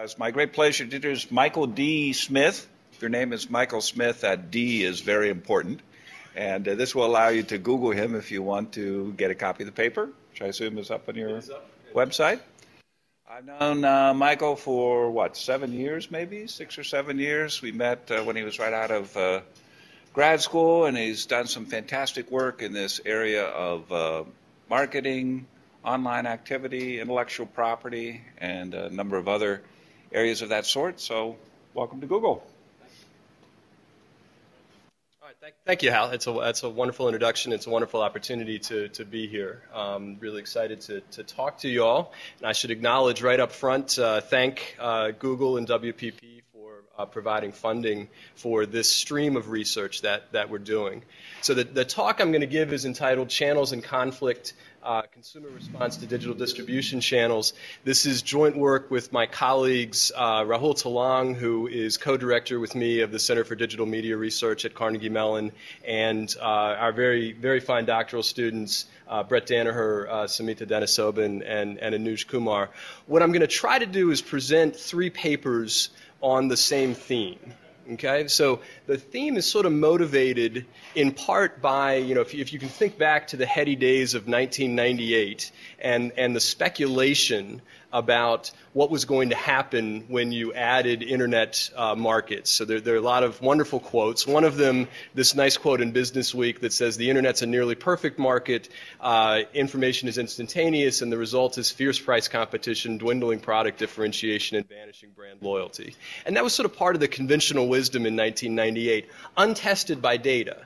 It's my great pleasure to introduce Michael D. Smith. If your name is Michael Smith, that D is very important. And this will allow you to Google him if you want to get a copy of the paper, which I assume is up on your website. I've known Michael for, what, 7 years maybe, 6 or 7 years. We met when he was right out of grad school, and he's done some fantastic work in this area of marketing, online activity, intellectual property, and a number of other areas of that sort. So welcome to Google. All right, thank you, Hal. It's a wonderful introduction. It's a wonderful opportunity to be here. Really excited to talk to you all. And I should acknowledge right up front, thank Google and WPP for providing funding for this stream of research that we're doing. So the talk I'm going to give is entitled Channels in Conflict, Consumer Response to Digital Distribution Channels. This is joint work with my colleagues Rahul Talang, who is co-director with me of the Center for Digital Media Research at Carnegie Mellon, and our very, very fine doctoral students, Brett Danaher, Samita Denisoban, and Anuj Kumar. What I'm going to try to do is present 3 papers on the same theme. Okay, so the theme is sort of motivated in part by, if you can think back to the heady days of 1998 and the speculation about what was going to happen when you added internet markets. So there are a lot of wonderful quotes. One of them, this nice quote in Business Week that says, "The internet's a nearly perfect market, information is instantaneous, and the result is fierce price competition, dwindling product differentiation, and vanishing brand loyalty." And that was sort of part of the conventional wisdom in 1998, untested by data.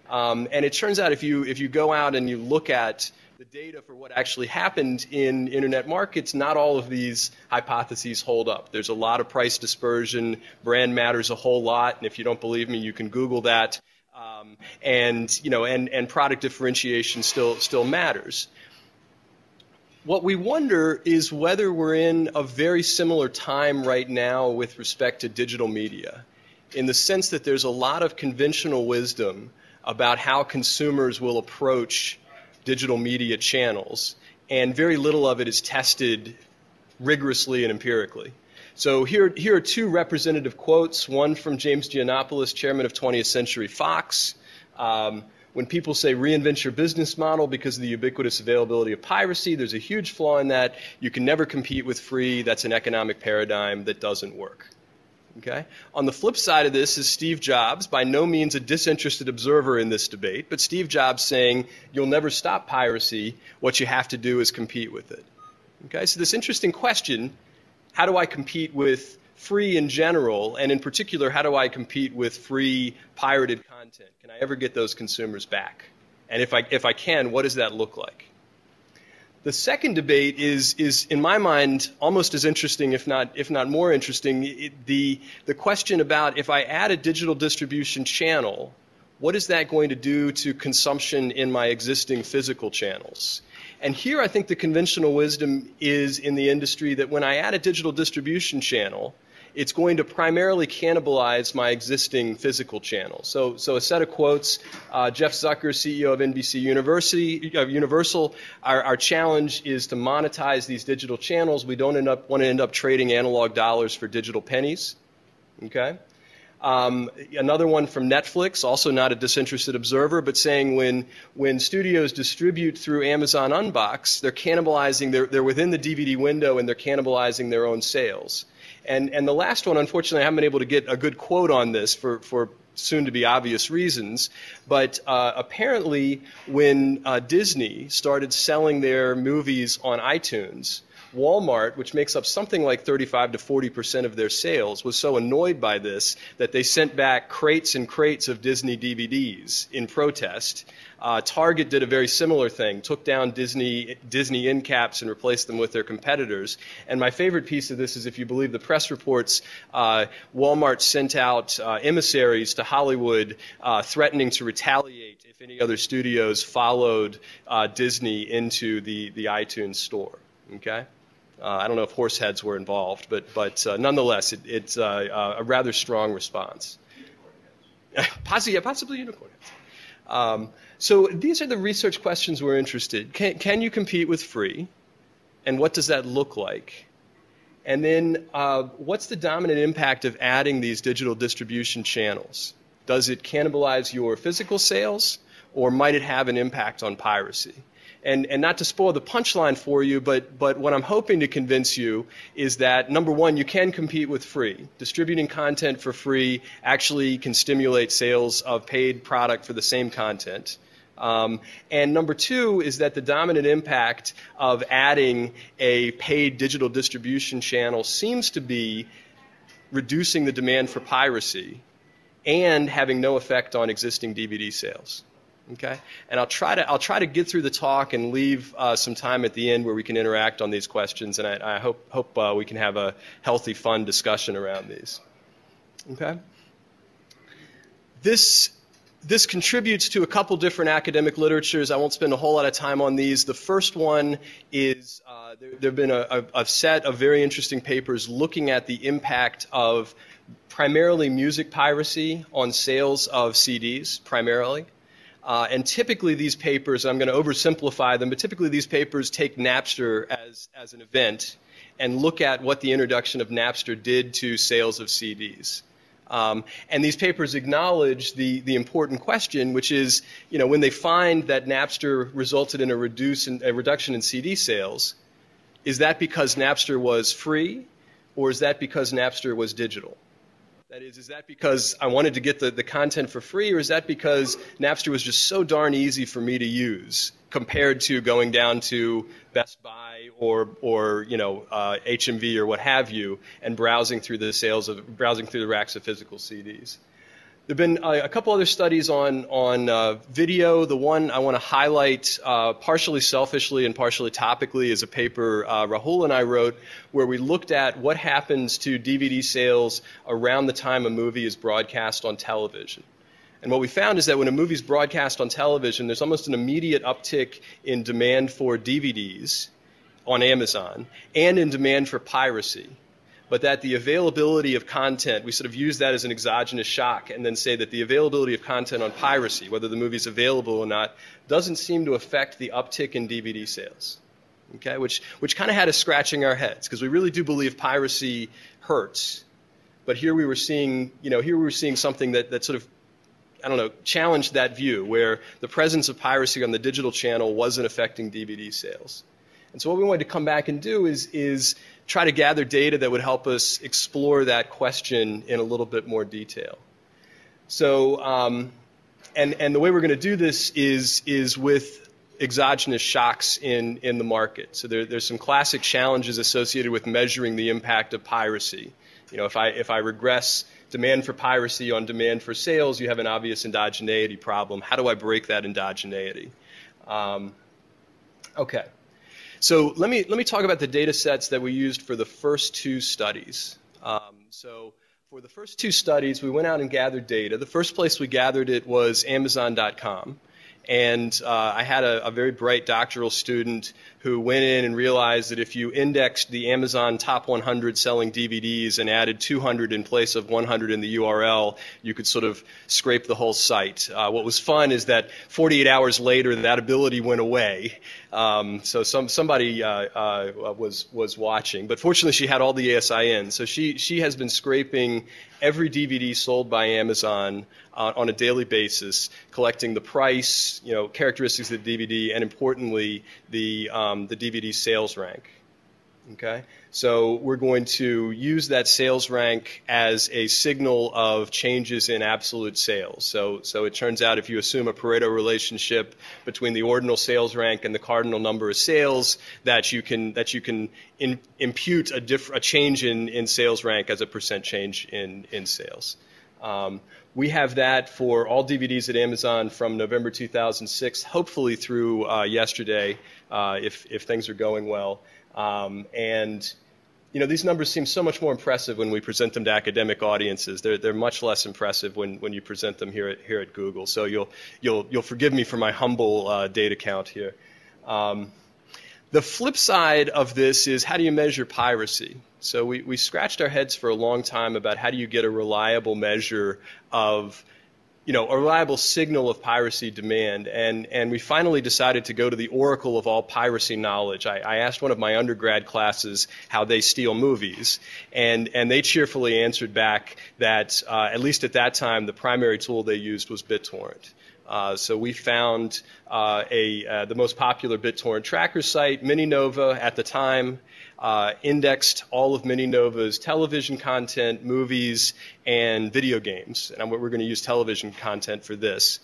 And it turns out if you go out and you look at the data for what actually happened in internet markets, not all of these hypotheses hold up. There's a lot of price dispersion, brand matters a whole lot, and if you don't believe me, you can Google that. And product differentiation still matters. What we wonder is whether we're in a very similar time right now with respect to digital media, in the sense that there's a lot of conventional wisdom about how consumers will approach digital media channels, and very little of it is tested rigorously and empirically. So here are 2 representative quotes, one from James Giannopoulos, chairman of 20th Century Fox. When people say reinvent your business model because of the ubiquitous availability of piracy, there's a huge flaw in that. You can never compete with free. That's an economic paradigm that doesn't work. Okay? On the flip side of this is Steve Jobs, by no means a disinterested observer in this debate, but Steve Jobs saying you'll never stop piracy, what you have to do is compete with it. Okay? So this interesting question, how do I compete with free in general, and in particular, how do I compete with free pirated content? Can I ever get those consumers back? And if I can, what does that look like? The second debate is in my mind almost as interesting, if not more interesting. The question about, if I add a digital distribution channel, what is that going to do to consumption in my existing physical channels? And here I think the conventional wisdom is in the industry that when I add a digital distribution channel, it's going to primarily cannibalize my existing physical channels. So a set of quotes, Jeff Zucker, CEO of NBC Universal, our challenge is to monetize these digital channels. We don't want to end up trading analog dollars for digital pennies. Okay? Another one from Netflix, also not a disinterested observer, but saying when studios distribute through Amazon Unbox, they're cannibalizing, they're within the DVD window and they're cannibalizing their own sales. And the last one, unfortunately, I haven't been able to get a good quote on this for soon-to-be obvious reasons, but apparently when Disney started selling their movies on iTunes, Walmart, which makes up something like 35 to 40% of their sales, was so annoyed by this that they sent back crates and crates of Disney DVDs in protest. Target did a very similar thing, took down Disney end caps and replaced them with their competitors. And my favorite piece of this is, if you believe the press reports, Walmart sent out emissaries to Hollywood threatening to retaliate if any other studios followed Disney into the iTunes store. Okay? I don't know if horse heads were involved, but nonetheless, it's a rather strong response. Possibly unicorn heads. So these are the research questions we're interested in. Can you compete with free? And what does that look like? And then what's the dominant impact of adding these digital distribution channels? Does it cannibalize your physical sales, or might it have an impact on piracy? And not to spoil the punchline for you, but what I'm hoping to convince you is that, number one, you can compete with free. Distributing content for free actually can stimulate sales of paid product for the same content. And number two is that the dominant impact of adding a paid digital distribution channel seems to be reducing the demand for piracy and having no effect on existing DVD sales. Okay, and I'll try to get through the talk and leave some time at the end where we can interact on these questions, and I hope we can have a healthy, fun discussion around these. Okay, this contributes to a couple different academic literatures. I won't spend a whole lot of time on these. The first one is there have been a set of very interesting papers looking at the impact of primarily music piracy on sales of CDs, primarily. And typically these papers, I'm going to oversimplify them, but typically these papers take Napster as an event and look at what the introduction of Napster did to sales of CDs. And these papers acknowledge the important question, which is, when they find that Napster resulted in a reduction in CD sales, is that because Napster was free, or is that because Napster was digital? That is that because I wanted to get the content for free, or is that because Napster was just so darn easy for me to use compared to going down to Best Buy or HMV or what have you and browsing through the racks of physical CDs? There have been a couple other studies on video. The one I want to highlight partially selfishly and partially topically is a paper Rahul and I wrote where we looked at what happens to DVD sales around the time a movie is broadcast on television. And what we found is that when a movie is broadcast on television, there's almost an immediate uptick in demand for DVDs on Amazon and in demand for piracy. But that the availability of content, we sort of use that as an exogenous shock and then say that the availability of content on piracy, whether the movie is available or not, doesn't seem to affect the uptick in DVD sales. Okay, which kind of had us scratching our heads, because we really do believe piracy hurts. But here we were seeing, something that sort of, challenged that view, where the presence of piracy on the digital channel wasn't affecting DVD sales. And so what we wanted to come back and do is try to gather data that would help us explore that question in a little bit more detail. So, and the way we're going to do this is with exogenous shocks in the market. So there's some classic challenges associated with measuring the impact of piracy. If I regress demand for piracy on demand for sales, you have an obvious endogeneity problem. How do I break that endogeneity? Okay. So let me talk about the data sets that we used for the first two studies. So for the first two studies, we went out and gathered data. The first place we gathered it was Amazon.com. And I had a very bright doctoral student who went in and realized that if you indexed the Amazon top 100 selling DVDs and added 200 in place of 100 in the URL, you could sort of scrape the whole site. What was fun is that 48 hours later, that ability went away. So somebody was watching. But fortunately, she had all the ASIN. So she has been scraping every DVD sold by Amazon on a daily basis, collecting the price, characteristics of the DVD, and importantly, the DVD sales rank. Okay, so we're going to use that sales rank as a signal of changes in absolute sales. So it turns out if you assume a Pareto relationship between the ordinal sales rank and the cardinal number of sales, that you can impute a change in sales rank as a percent change in sales. We have that for all DVDs at Amazon from November 2006, hopefully through yesterday, if things are going well. And these numbers seem so much more impressive when we present them to academic audiences. They're much less impressive when you present them here at Google. So you'll forgive me for my humble data count here. The flip side of this is, how do you measure piracy? So we scratched our heads for a long time about how do you get a reliable measure of a reliable signal of piracy demand, and we finally decided to go to the oracle of all piracy knowledge. I asked one of my undergrad classes how they steal movies, and they cheerfully answered back that, at least at that time, the primary tool they used was BitTorrent. So we found the most popular BitTorrent tracker site, MiniNova, at the time, indexed all of MiniNova's television content, movies, and video games. And we're going to use television content for this.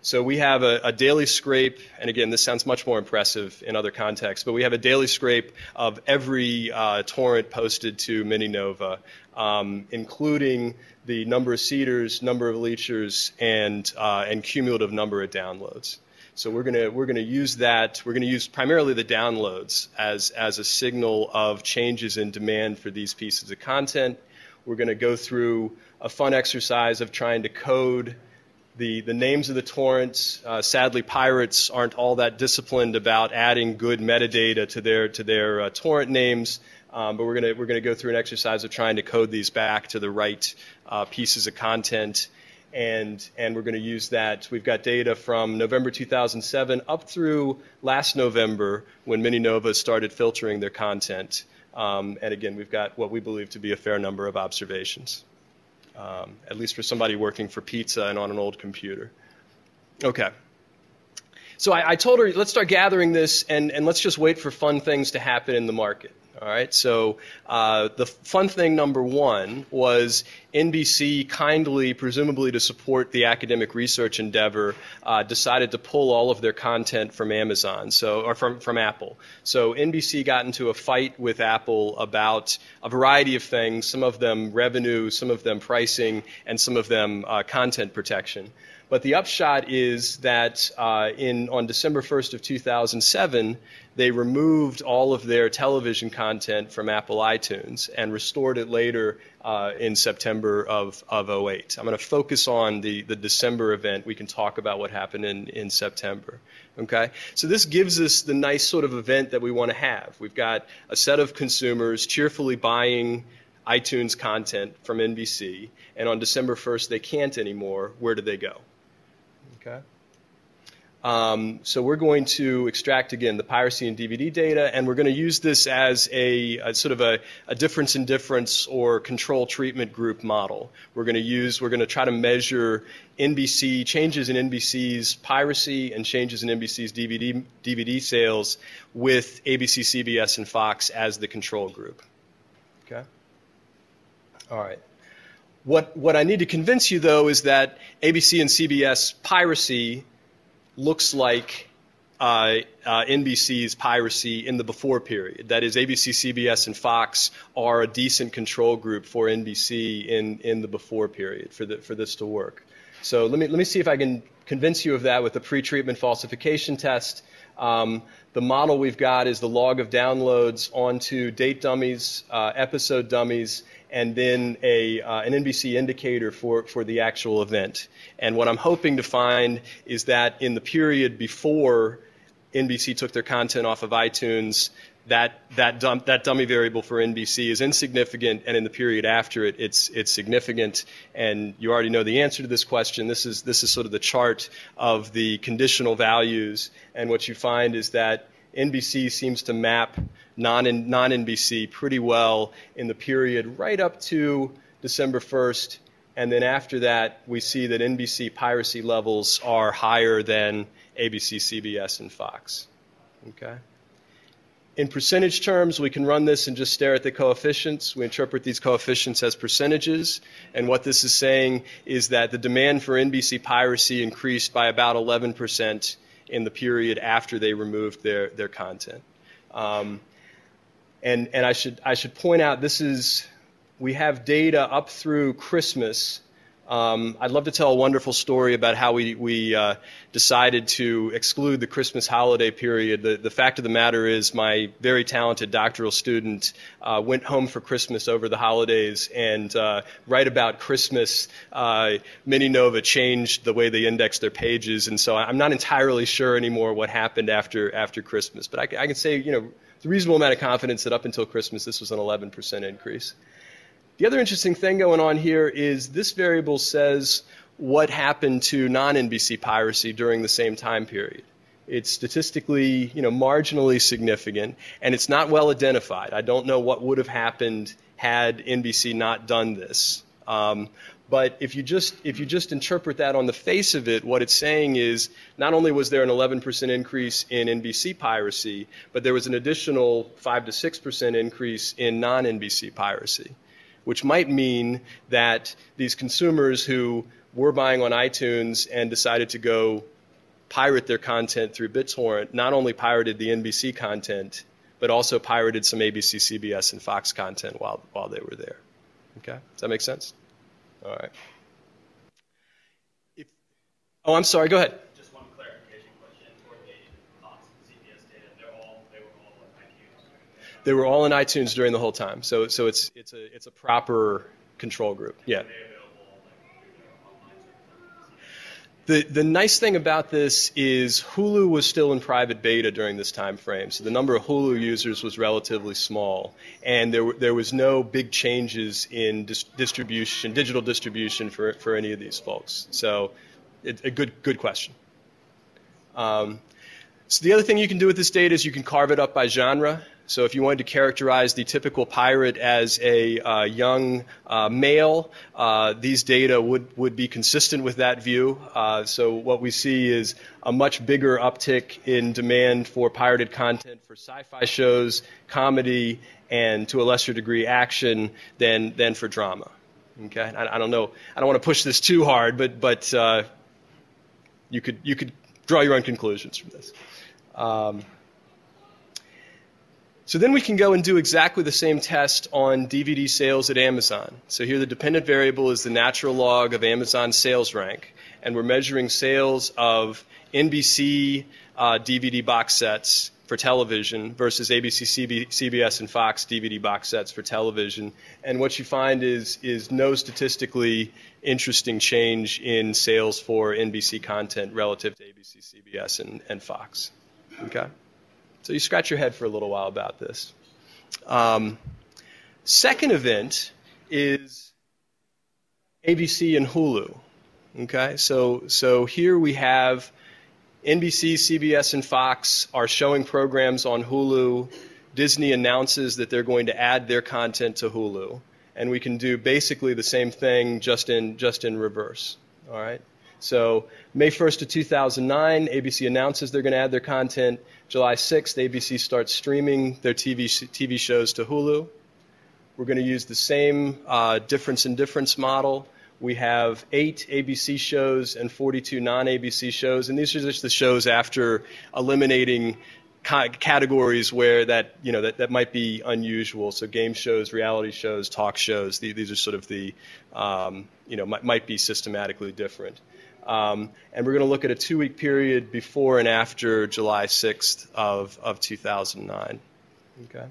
So we have a daily scrape, and again, this sounds much more impressive in other contexts, but we have a daily scrape of every torrent posted to MiniNova, including the number of seeders, number of leechers, and cumulative number of downloads. So we're gonna use that. We're gonna use primarily the downloads as a signal of changes in demand for these pieces of content. We're gonna go through a fun exercise of trying to code the names of the torrents. Sadly, pirates aren't all that disciplined about adding good metadata to their torrent names. But we're gonna go through an exercise of trying to code these back to the right pieces of content, and we're going to use that. We've got data from November 2007 up through last November when MiniNova started filtering their content, and again, we've got what we believe to be a fair number of observations, at least for somebody working for pizza and on an old computer. Okay. So I told her, let's start gathering this, and let's just wait for fun things to happen in the market. All right, so the fun thing number one was NBC kindly, presumably to support the academic research endeavor, decided to pull all of their content from Amazon, or from Apple. So NBC got into a fight with Apple about a variety of things, some of them revenue, some of them pricing, and some of them content protection. But the upshot is that on December 1st of 2007, they removed all of their television content from Apple iTunes and restored it later in September of 2008. I'm going to focus on the December event. We can talk about what happened in September. Okay? So this gives us the nice sort of event that we want to have. We've got a set of consumers cheerfully buying iTunes content from NBC, and on December 1st they can't anymore. Where do they go? Okay. So we're going to extract, again, the piracy and DVD data, and we're going to use this as a sort of a difference in difference or control treatment group model. We're going to try to measure changes in NBC's piracy and changes in NBC's DVD sales with ABC, CBS, and Fox as the control group. Okay. All right. What I need to convince you, though, is that ABC and CBS piracy looks like NBC's piracy in the before period. That is, ABC, CBS, and Fox are a decent control group for NBC in the before period for this to work. So let me see if I can convince you of that with the pre-treatment falsification test. The model we've got is the log of downloads onto date dummies, episode dummies, and then an NBC indicator for the actual event. And what I'm hoping to find is that in the period before NBC took their content off of iTunes, that dummy variable for NBC is insignificant, and in the period after it, it's significant. And you already know the answer to this question. This is sort of the chart of the conditional values, and what you find is that NBC seems to map non-NBC pretty well in the period right up to December 1st, and then after that we see that NBC piracy levels are higher than ABC, CBS, and Fox. Okay. In percentage terms, we can run this and just stare at the coefficients. We interpret these coefficients as percentages, and what this is saying is that the demand for NBC piracy increased by about 11% in the period after they removed their content. And I should point out, we have data up through Christmas. I'd love to tell a wonderful story about how we decided to exclude the Christmas holiday period. The fact of the matter is my very talented doctoral student went home for Christmas over the holidays, and right about Christmas, MiniNova changed the way they indexed their pages, and so I'm not entirely sure anymore what happened after Christmas. But I can say, with a reasonable amount of confidence that up until Christmas this was an 11% increase. The other interesting thing going on here is this variable says what happened to non-NBC piracy during the same time period. It's statistically, marginally significant, and it's not well identified. I don't know what would have happened had NBC not done this. But if you just interpret that on the face of it, what it's saying is not only was there an 11% increase in NBC piracy, but there was an additional 5 to 6% increase in non-NBC piracy, which might mean that these consumers who were buying on iTunes and decided to go pirate their content through BitTorrent not only pirated the NBC content, but also pirated some ABC, CBS, and Fox content while they were there. Okay? Does that make sense? All right. Oh, I'm sorry. Go ahead. Just one clarification question for the Fox and CBS data. They were all in iTunes. They were all in iTunes during the whole time. So it's a proper control group. Yeah. The nice thing about this is Hulu was still in private beta during this time frame, so the number of Hulu users was relatively small, and there was no big changes in digital distribution for any of these folks. So, a good question. So the other thing you can do with this data is you can carve it up by genre. So if you wanted to characterize the typical pirate as a young male, these data would be consistent with that view. So what we see is a much bigger uptick in demand for pirated content for sci-fi shows, comedy, and to a lesser degree action than for drama. Okay, I don't know. I don't want to push this too hard, but you could draw your own conclusions from this. So then we can go and do exactly the same test on DVD sales at Amazon. So here the dependent variable is the natural log of Amazon's sales rank, and we're measuring sales of NBC DVD box sets for television versus ABC, CBS, and Fox DVD box sets for television. And what you find is no statistically interesting change in sales for NBC content relative to ABC, CBS, and Fox. Okay? So you scratch your head for a little while about this. Second event is ABC and Hulu. Okay, so here we have NBC, CBS, and Fox are showing programs on Hulu. Disney announces that they're going to add their content to Hulu, and we can do basically the same thing just in reverse. All right. So May 1st of 2009, ABC announces they're going to add their content. July 6th, ABC starts streaming their TV shows to Hulu. We're going to use the same difference in difference model. We have 8 ABC shows and 42 non-ABC shows, and these are just the shows after eliminating categories where that might be unusual. So game shows, reality shows, talk shows. These are sort of the might be systematically different. And we're going to look at a 2-week period before and after July 6th of 2009. Okay.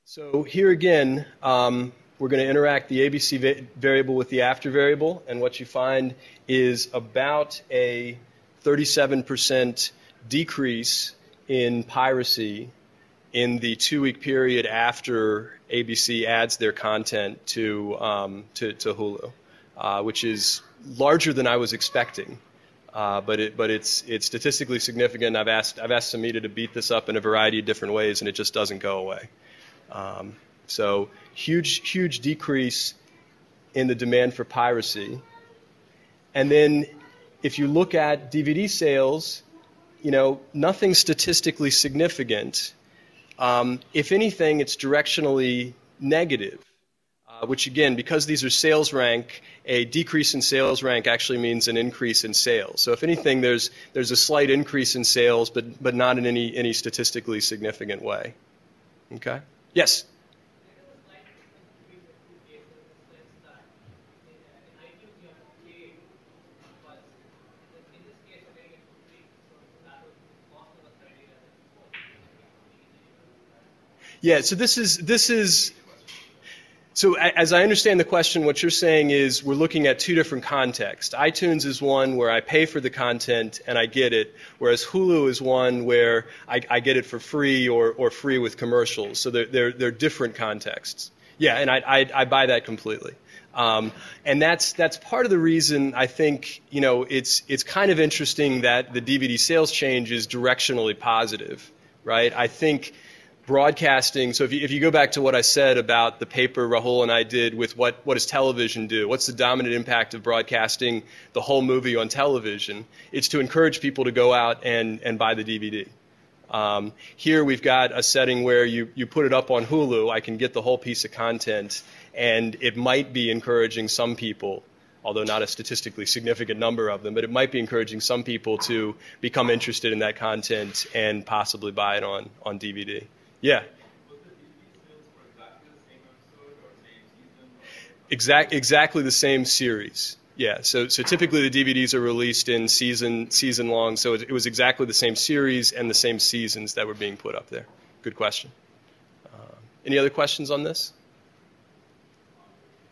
So here again, we're going to interact the ABC variable with the after variable, and what you find is about a 37% decrease in piracy in the 2-week period after ABC adds their content to Hulu, which is larger than I was expecting, but it's statistically significant. I've asked Samita to beat this up in a variety of different ways, and it just doesn't go away. So huge decrease in the demand for piracy. And then if you look at DVD sales, nothing statistically significant. If anything, it's directionally negative. Which again, because these are sales rank, a decrease in sales rank actually means an increase in sales. So if anything, there's a slight increase in sales, but not in any statistically significant way. Okay? Yes? Yeah, so this is so as I understand the question, what you're saying is we're looking at two different contexts. iTunes is one where I pay for the content and I get it, whereas Hulu is one where I get it for free or free with commercials. So they're different contexts. Yeah, and I buy that completely. And that's part of the reason I think, you know, it's kind of interesting that the DVD sales change is directionally positive, right? I think broadcasting, so if you go back to what I said about the paper Rahul and I did with what does television do? What's the dominant impact of broadcasting the whole movie on television? It's to encourage people to go out and buy the DVD. Here we've got a setting where you put it up on Hulu, I can get the whole piece of content, and it might be encouraging some people, although not a statistically significant number of them, but it might be encouraging some people to become interested in that content and possibly buy it on DVD. Yeah. Exactly the same series. Yeah. So typically the DVDs are released in season long. So it was exactly the same series and the same seasons that were being put up there. Good question. Any other questions on this?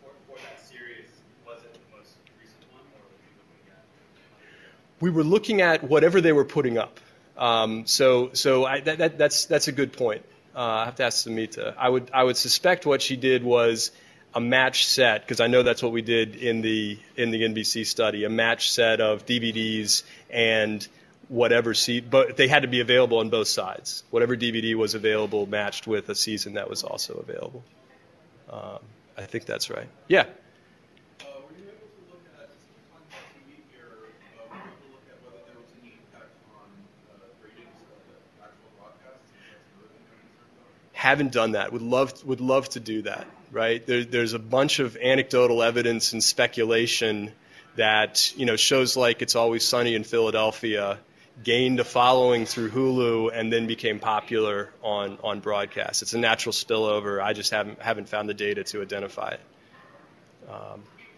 For that series, was it the most recent one, or were you looking at? We were looking at whatever they were putting up. That's a good point. I have to ask Samita. I would suspect what she did was a match set, because I know that's what we did in the NBC study, a match set of DVDs and whatever but they had to be available on both sides. Whatever DVD was available matched with a season that was also available. I think that's right. Yeah. Were you able to look at, on TV here, were you able to look at whether there was any impact on ratings of the actual broadcast? Haven't done that. Would love to do that. Right? There's a bunch of anecdotal evidence and speculation that, you know, shows like It's Always Sunny in Philadelphia gained a following through Hulu and then became popular on broadcast. It's a natural spillover. I just haven't found the data to identify it.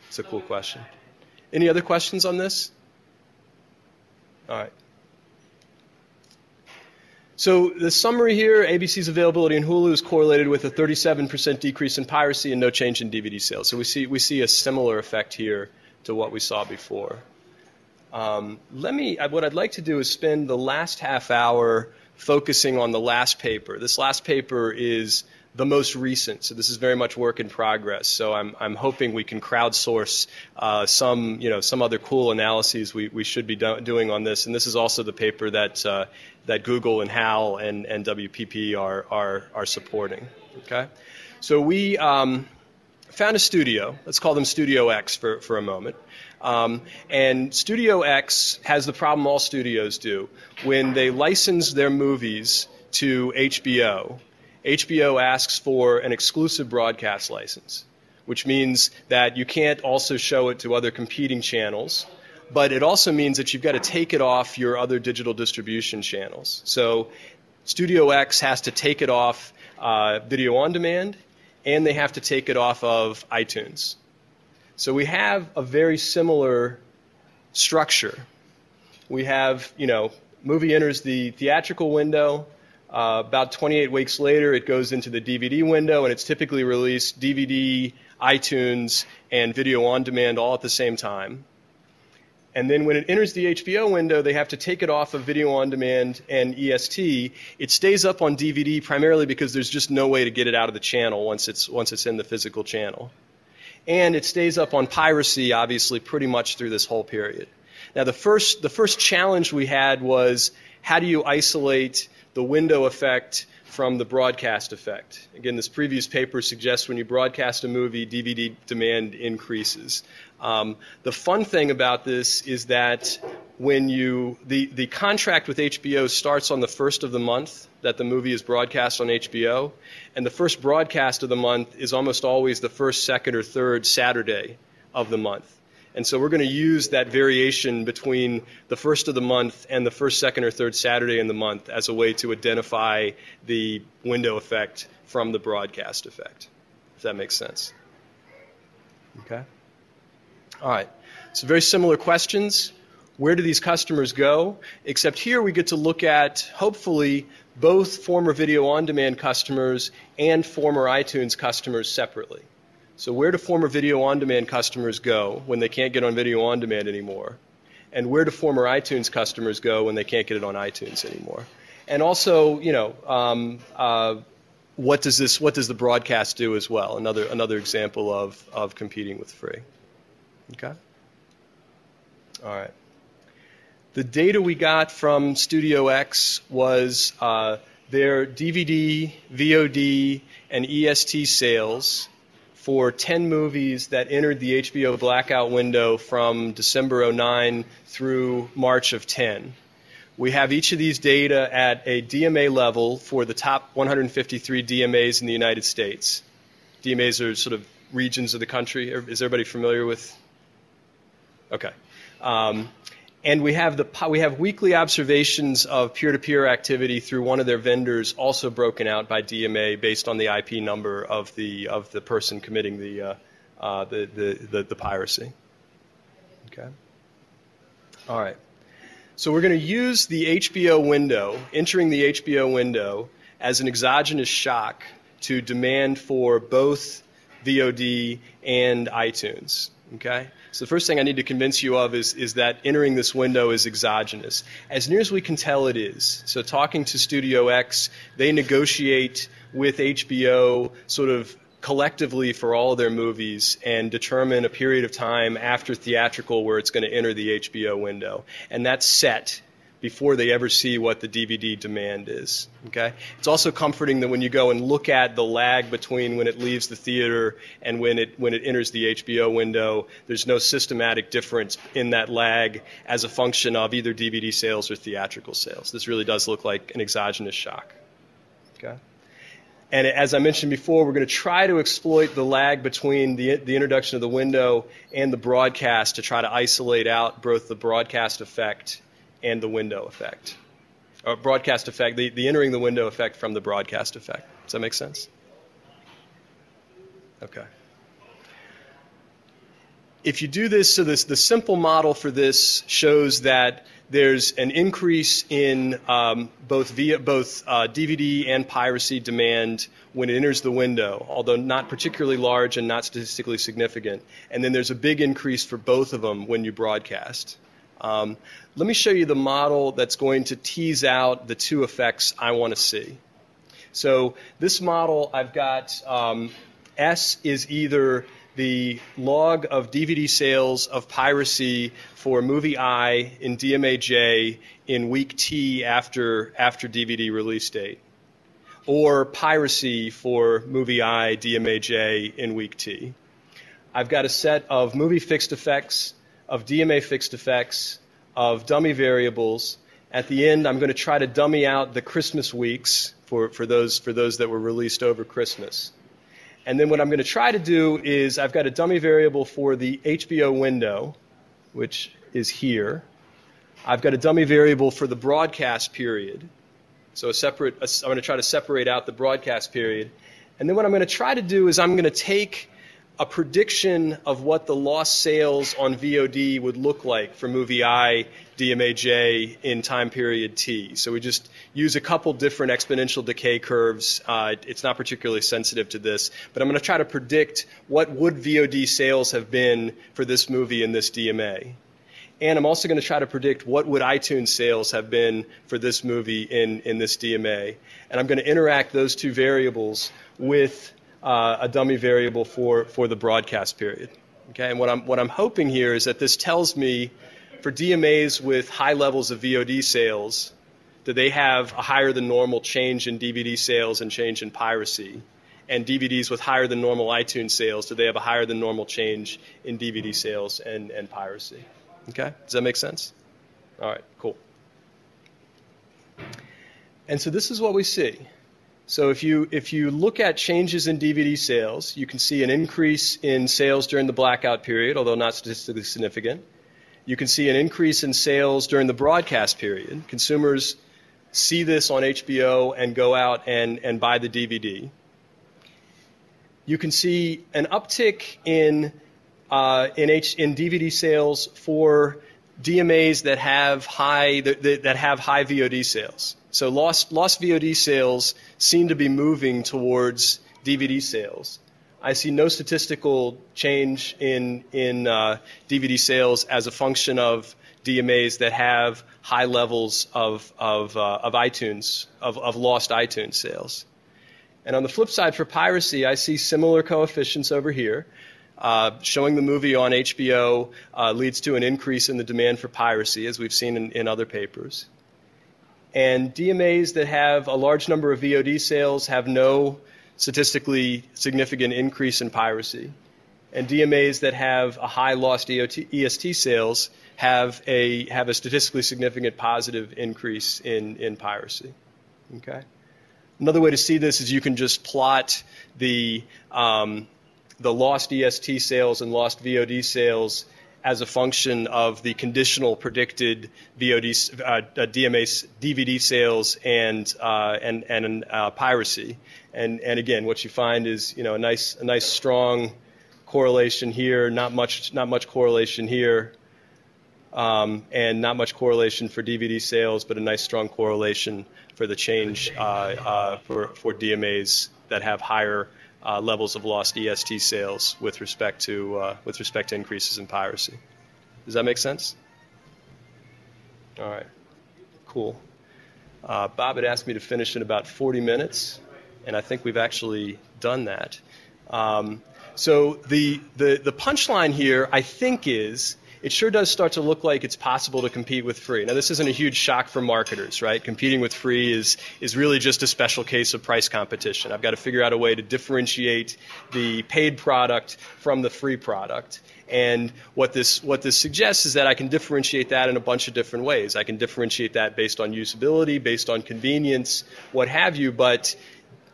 It's a cool question. Any other questions on this? All right. So the summary here, ABC's availability in Hulu is correlated with a 37% decrease in piracy and no change in DVD sales. So we see a similar effect here to what we saw before. What I'd like to do is spend the last half hour focusing on the last paper. This last paper is the most recent, so this is very much work in progress. So I'm hoping we can crowdsource some other cool analyses we should be doing on this. And this is also the paper that Google and Hal and WPP are supporting. Okay, so we found a studio. Let's call them Studio X for a moment. And Studio X has the problem all studios do. When they license their movies to HBO, HBO asks for an exclusive broadcast license, which means that you can't also show it to other competing channels, but it also means that you've got to take it off your other digital distribution channels. So Studio X has to take it off video on demand, and they have to take it off of iTunes. So we have a very similar structure. We have, movie enters the theatrical window. About 28 weeks later, it goes into the DVD window, and it's typically released DVD, iTunes, and video on demand all at the same time. And then when it enters the HBO window, they have to take it off of video on demand and EST. It stays up on DVD primarily because there's just no way to get it out of the channel once it's in the physical channel. And it stays up on Piracy, obviously, pretty much through this whole period. Now, the first challenge we had was, how do you isolate the window effect from the broadcast effect? Again, this previous paper suggests when you broadcast a movie, DVD demand increases. The fun thing about this is that when the contract with HBO starts on the first of the month that the movie is broadcast on HBO, and the first broadcast of the month is almost always the first, second, or third Saturday of the month. And so we're going to use that variation between the first of the month and the first, second, or third Saturday in the month as a way to identify the window effect from the broadcast effect, if that makes sense. Okay? All right. So very similar questions. Where do these customers go? Except here we get to look at, hopefully, both former video on demand customers and former iTunes customers separately. So where do former video on demand customers go when they can't get on video on demand anymore? And where do former iTunes customers go when they can't get it on iTunes anymore? And also, what does the broadcast do as well? Another example of competing with free. Okay. All right. The data we got from Studio X was their DVD, VOD, and EST sales for 10 movies that entered the HBO blackout window from December 2009 through March of 10. We have each of these data at a DMA level for the top 153 DMAs in the United States. DMAs are sort of regions of the country. Is everybody familiar with? Okay. And we have weekly observations of peer-to-peer activity through one of their vendors, also broken out by DMA based on the IP number of the person committing the piracy. Okay. All right. So we're going to use the HBO window, entering the HBO window, as an exogenous shock to demand for both VOD and iTunes. Okay? So the first thing I need to convince you of is that entering this window is exogenous. As near as we can tell, it is. So talking to Studio X, they negotiate with HBO sort of collectively for all of their movies and determine a period of time after theatrical where it's going to enter the HBO window. And that's set before they ever see what the DVD demand is. Okay? It's also comforting that when you go and look at the lag between when it leaves the theater and when it enters the HBO window, there's no systematic difference in that lag as a function of either DVD sales or theatrical sales. This really does look like an exogenous shock. Okay? And as I mentioned before, we're going to try to exploit the lag between the introduction of the window and the broadcast to try to isolate out both the broadcast effect and the window effect. Or broadcast effect, the entering the window effect from the broadcast effect. Does that make sense? Okay. If you do this, so the simple model for this shows that there's an increase in both DVD and piracy demand when it enters the window, although not particularly large and not statistically significant. And then there's a big increase for both of them when you broadcast. Let me show you the model that's going to tease out the two effects I want to see. So this model, I've got S is either the log of DVD sales of piracy for movie I in DMA-J in week T after DVD release date, or piracy for movie I DMA-J in week T. I've got a set of movie fixed effects, of DMA fixed effects, of dummy variables. At the end, I'm going to try to dummy out the Christmas weeks for those that were released over Christmas. And then what I'm going to try to do is I've got a dummy variable for the HBO window, which is here. I've got a dummy variable for the broadcast period. So I'm going to try to separate out the broadcast period. And then what I'm going to try to do is I'm going to take a prediction of what the lost sales on VOD would look like for movie I, DMA-J in time period T. So we just use a couple different exponential decay curves. It's not particularly sensitive to this, but I'm going to try to predict what would VOD sales have been for this movie in this DMA. And I'm also going to try to predict what would iTunes sales have been for this movie in this DMA. And I'm going to interact those two variables with a dummy variable for the broadcast period. Okay, and what I'm hoping here is that this tells me for DMAs with high levels of VOD sales, do they have a higher than normal change in DVD sales and change in piracy? And DVDs with higher than normal iTunes sales, do they have a higher than normal change in DVD sales and piracy? Okay, does that make sense? All right, cool. And so this is what we see. So if you look at changes in DVD sales, you can see an increase in sales during the blackout period, although not statistically significant. You can see an increase in sales during the broadcast period. Consumers see this on HBO and go out and buy the DVD. You can see an uptick in DVD sales for DMAs that have high VOD sales. So lost VOD sales seem to be moving towards DVD sales. I see no statistical change in DVD sales as a function of DMAs that have high levels of iTunes of lost iTunes sales. And on the flip side for piracy, I see similar coefficients over here. Showing the movie on HBO leads to an increase in the demand for piracy, as we've seen in other papers. And DMAs that have a large number of VOD sales have no statistically significant increase in piracy. And DMAs that have a high lost EST sales have a statistically significant positive increase in piracy. Okay? Another way to see this is you can just plot the lost EST sales and lost VOD sales as a function of the conditional predicted DMA DVD sales and piracy. And again, what you find is a nice strong correlation here, not much correlation here, and not much correlation for DVD sales, but a nice strong correlation for the change for DMAs that have higher levels of lost EST sales with respect to increases in piracy. Does that make sense? All right, cool. Bob had asked me to finish in about 40 minutes, and I think we've actually done that. So the punchline here, I think, is it sure does start to look like it's possible to compete with free. Now, this isn't a huge shock for marketers, right? Competing with free is really just a special case of price competition. I've got to figure out a way to differentiate the paid product from the free product. And what this suggests is that I can differentiate that in a bunch of different ways. I can differentiate that based on usability, based on convenience, what have you, but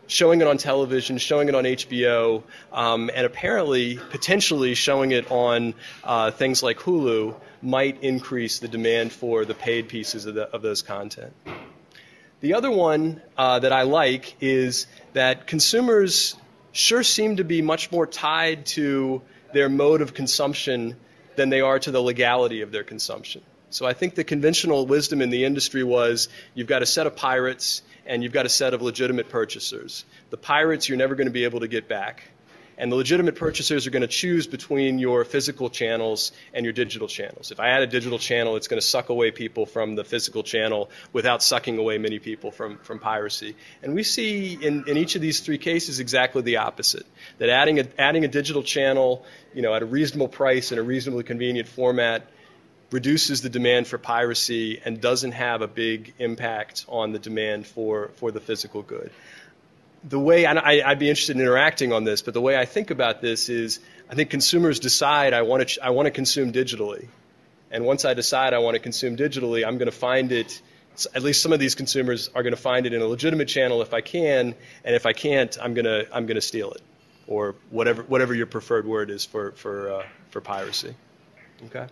showing it on television, showing it on HBO, and apparently, potentially showing it on things like Hulu might increase the demand for the paid pieces of those content. The other one that I like is that consumers sure seem to be much more tied to their mode of consumption than they are to the legality of their consumption. So I think the conventional wisdom in the industry was you've got a set of pirates and you've got a set of legitimate purchasers. The pirates you're never going to be able to get back. And the legitimate purchasers are going to choose between your physical channels and your digital channels. If I add a digital channel, it's going to suck away people from the physical channel without sucking away many people from piracy. And we see in each of these three cases exactly the opposite. That adding a digital channel, at a reasonable price in a reasonably convenient format reduces the demand for piracy and doesn't have a big impact on the demand for the physical good. The way, and I'd be interested in interacting on this, but the way I think about this is I think consumers decide I want to consume digitally. And once I decide I want to consume digitally, I'm going to find it, at least some of these consumers are going to find it in a legitimate channel if I can, and if I can't, I'm going to steal it, or whatever your preferred word is for piracy. Okay?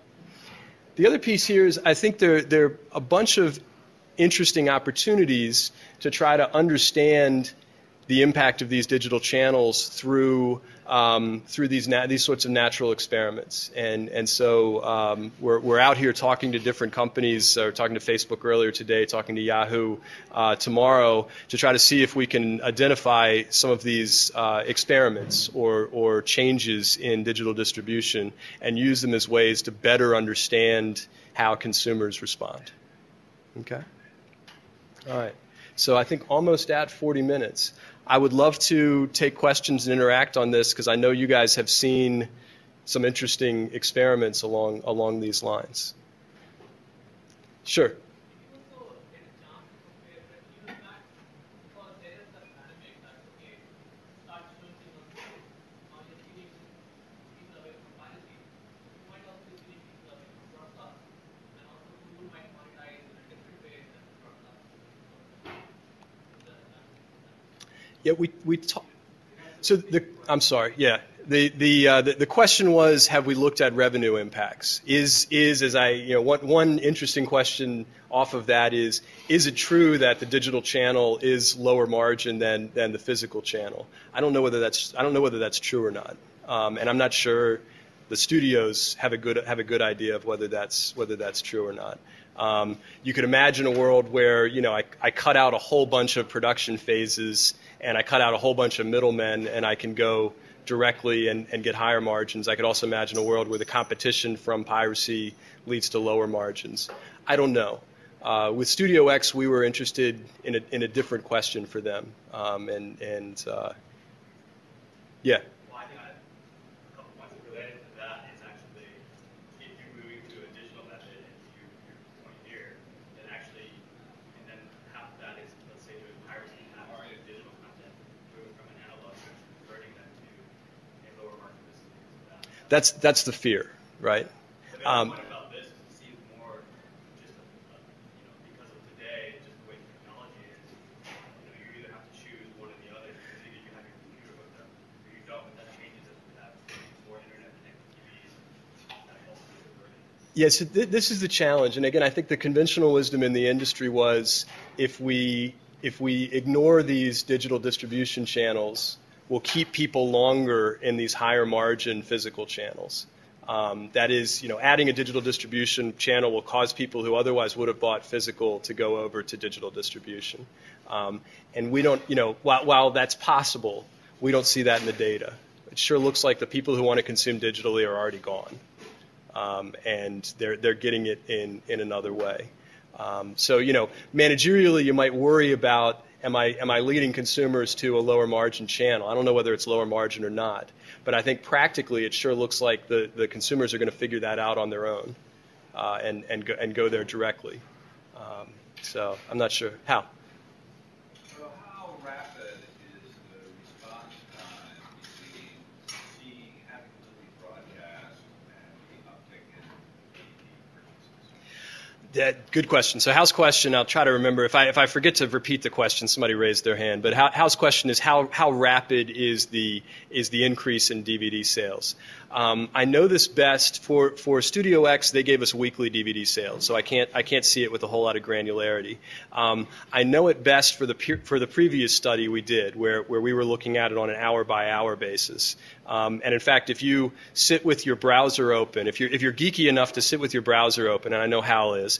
The other piece here is I think there are a bunch of interesting opportunities to try to understand the impact of these digital channels through these sorts of natural experiments. And so we're out here talking to different companies, or talking to Facebook earlier today, talking to Yahoo tomorrow, to try to see if we can identify some of these experiments or changes in digital distribution and use them as ways to better understand how consumers respond. Okay? All right. So I think almost at 40 minutes. I would love to take questions and interact on this because I know you guys have seen some interesting experiments along these lines. Sure. Yeah, we talk. So I'm sorry. Yeah, the question was, have we looked at revenue impacts? Is as I one interesting question off of that is it true that the digital channel is lower margin than the physical channel? I don't know whether that's true or not, and I'm not sure the studios have a good idea of whether that's true or not. You could imagine a world where I cut out a whole bunch of production phases and I cut out a whole bunch of middlemen and I can go directly and get higher margins. I could also imagine a world where the competition from piracy leads to lower margins. I don't know. With Studio X, we were interested in a different question for them, yeah. Well, I think a couple points related to that is actually if you're moving to a digital method, and your point here, then actually, and then half of that is, let's say, doing piracy, half is digital content, moving from an analog to converting them to a lower market business because of that. That's the fear, right? The other point about this is it seems more just, because of today, just the way technology is, you either have to choose one or the other because either you have your computer hooked up or you don't, and that changes as we have more internet connected TVs that helps with converting. Yes, this is the challenge, and again, I think the conventional wisdom in the industry was if we ignore these digital distribution channels, we'll keep people longer in these higher margin physical channels. That is, adding a digital distribution channel will cause people who otherwise would have bought physical to go over to digital distribution. And we don't, while that's possible, we don't see that in the data. It sure looks like the people who want to consume digitally are already gone. And they're getting it in another way. So, managerially, you might worry about, am I leading consumers to a lower margin channel? I don't know whether it's lower margin or not. But I think practically it sure looks like the consumers are going to figure that out on their own and go there directly. So I'm not sure. How? So how rapid is the response time between seeing, having the movie broadcast and the uptick in DVD purchases? Good question. So Hal's question, I'll try to remember. If I forget to repeat the question, somebody raised their hand. But Hal's question is how rapid is the increase in DVD sales? I know this best for Studio X. They gave us weekly DVD sales, so I can't see it with a whole lot of granularity. I know it best for the previous study we did, where we were looking at it on an hour by hour basis. And in fact, if you sit with your browser open, if you're geeky enough to sit with your browser open, and I know Hal is,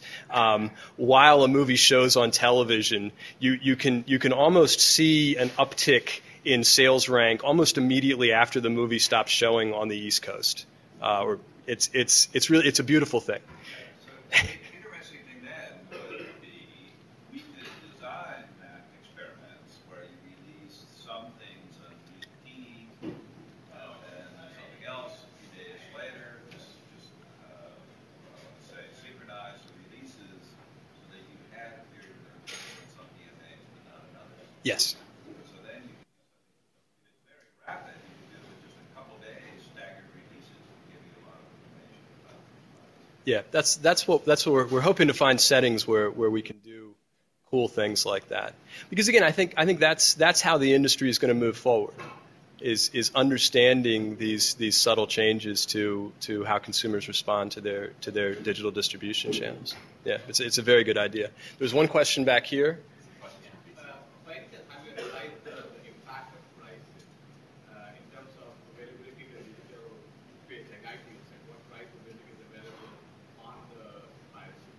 while a movie shows on television, you can almost see an uptick in sales rank almost immediately after the movie stops showing on the East Coast. It's a beautiful thing. So the interesting thing then would be we did design experiments where you release some things on DVD and something else a few days later, just say synchronize the releases so that you had a period of time some DMAs but not another. Yes. So then you can it's very rapid. You can do it just a couple days, staggered releases will give you a lot of information about it. Yeah, that's what we're hoping to find settings where we can do cool things like that. Because again, I think that's how the industry is going to move forward. Is understanding these subtle changes to how consumers respond to their digital distribution channels. Yeah, it's a very good idea. There's one question back here. For instance, I'm going to cite the impact of prices in terms of availability to digital space like iTunes and what price of music is available on the piracy.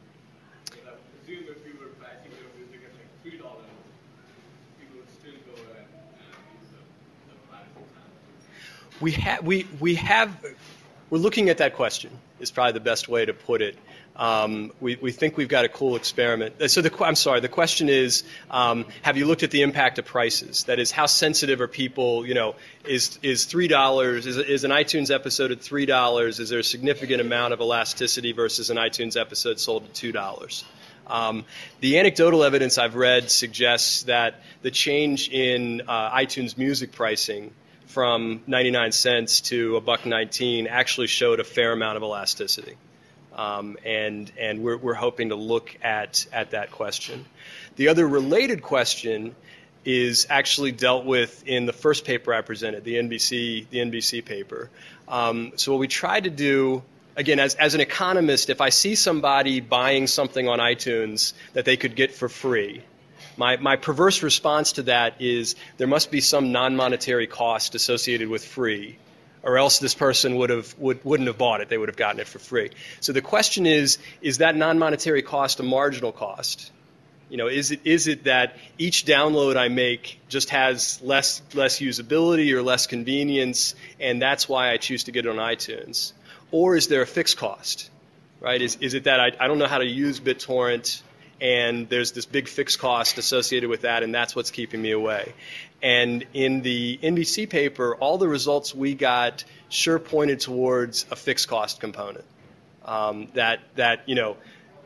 Because I presume if we were pricing your music at like $3, people would still go and use the piracy channel. We're looking at that question is probably the best way to put it. We think we've got a cool experiment. So the question is, have you looked at the impact of prices? That is, how sensitive are people? Is $3? Is an iTunes episode at $3? Is there a significant amount of elasticity versus an iTunes episode sold at $2? The anecdotal evidence I've read suggests that the change in iTunes music pricing from 99 cents to $1.19 actually showed a fair amount of elasticity. And we're hoping to look at that question. The other related question is actually dealt with in the first paper I presented, the NBC paper. So what we tried to do, again, as an economist, if I see somebody buying something on iTunes that they could get for free, my perverse response to that is there must be some non-monetary cost associated with free, or else this person wouldn't have bought it. They would have gotten it for free. So the question is that non-monetary cost a marginal cost? Is it that each download I make just has less usability or less convenience, and that's why I choose to get it on iTunes? Or is there a fixed cost? Right? Is it that I don't know how to use BitTorrent, and there's this big fixed cost associated with that, and that's what's keeping me away. And in the NBC paper, all the results we got sure pointed towards a fixed cost component. That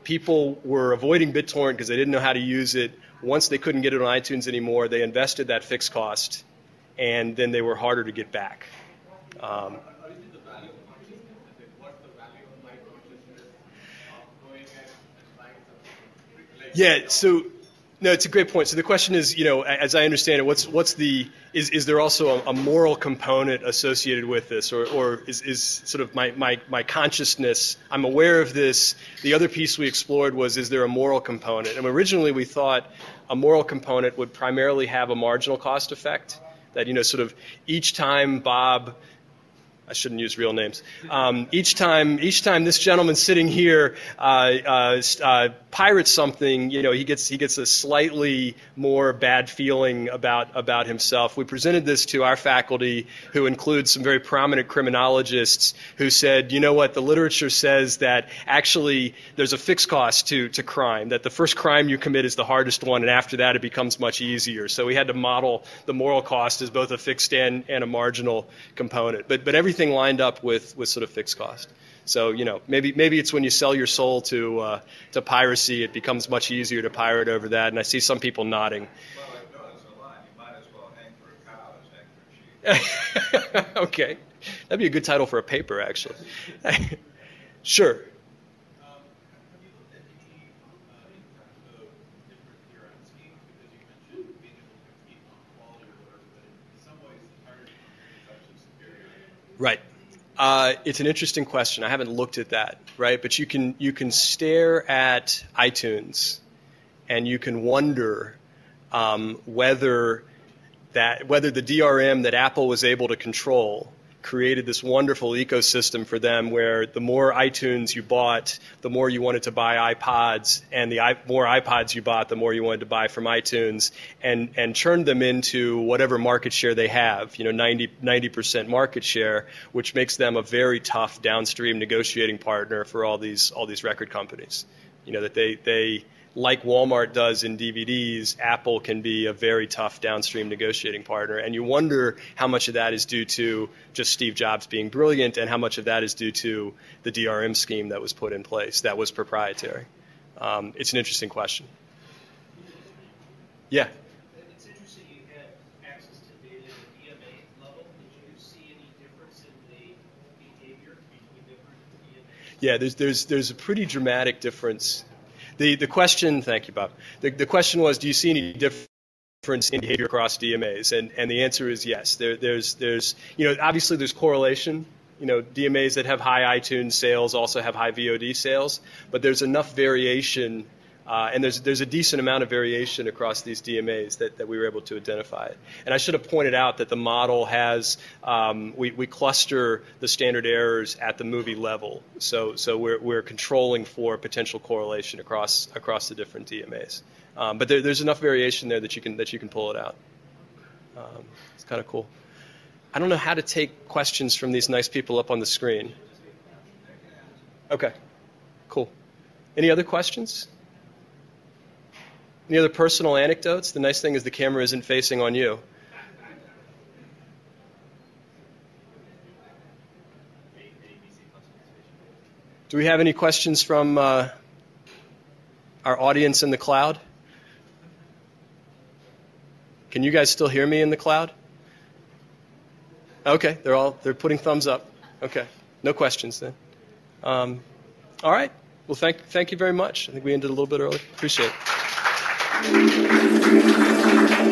people were avoiding BitTorrent because they didn't know how to use it. Once they couldn't get it on iTunes anymore, they invested that fixed cost, and then they were harder to get back. Yeah, so no, it's a great point. So the question is, as I understand it, is there also a moral component associated with this, or is sort of my consciousness, I'm aware of this. The other piece we explored was, is there a moral component? And originally we thought a moral component would primarily have a marginal cost effect, that sort of each time Bob, I shouldn't use real names. Each time this gentleman sitting here pirates something, he gets a slightly more bad feeling about himself. We presented this to our faculty, who includes some very prominent criminologists, who said, you know what, the literature says that actually there's a fixed cost to crime, that the first crime you commit is the hardest one, and after that it becomes much easier. So we had to model the moral cost as both a fixed and a marginal component. But everything lined up with sort of fixed cost. So maybe it's when you sell your soul to piracy, it becomes much easier to pirate over that. And I see some people nodding. Well, I know it's a line. You might as well hang for a cow as hang for a sheep. Okay, that'd be a good title for a paper, actually. Sure. Have you looked at any impact of different DRM schemes? Because you mentioned being able to compete on quality or whatever, but in some ways the pirate is actually superior. Right. It's an interesting question. I haven't looked at that, right? But you can stare at iTunes, and you can wonder whether the DRM that Apple was able to control created this wonderful ecosystem for them, where the more iTunes you bought, the more you wanted to buy iPods, and the more iPods you bought, the more you wanted to buy from iTunes, and turned them into whatever market share they have, 90% market share, which makes them a very tough downstream negotiating partner for all these record companies. That they like Walmart does in DVDs, Apple can be a very tough downstream negotiating partner. And you wonder how much of that is due to just Steve Jobs being brilliant, and how much of that is due to the DRM scheme that was put in place that was proprietary. It's an interesting question. Yeah. It's interesting you had access to data at the DMA level. Did you see any difference in the behavior between different DMAs? Yeah, there's a pretty dramatic difference. The question, thank you, Bob. The question was, do you see any difference in behavior across DMAs? And the answer is yes. There's obviously there's correlation. DMAs that have high iTunes sales also have high VOD sales, but there's enough variation, and there's a decent amount of variation across these DMAs that we were able to identify it. And I should have pointed out that the model has, we cluster the standard errors at the movie level, so we're controlling for potential correlation across the different DMAs. But there's enough variation there that you can pull it out. It's kind of cool. I don't know how to take questions from these nice people up on the screen. Okay, cool. Any other questions? Any other personal anecdotes? The nice thing is the camera isn't facing on you. Do we have any questions from our audience in the cloud? Can you guys still hear me in the cloud? Okay, they're putting thumbs up. Okay, no questions then. All right. Well, thank you very much. I think we ended a little bit early. Appreciate it.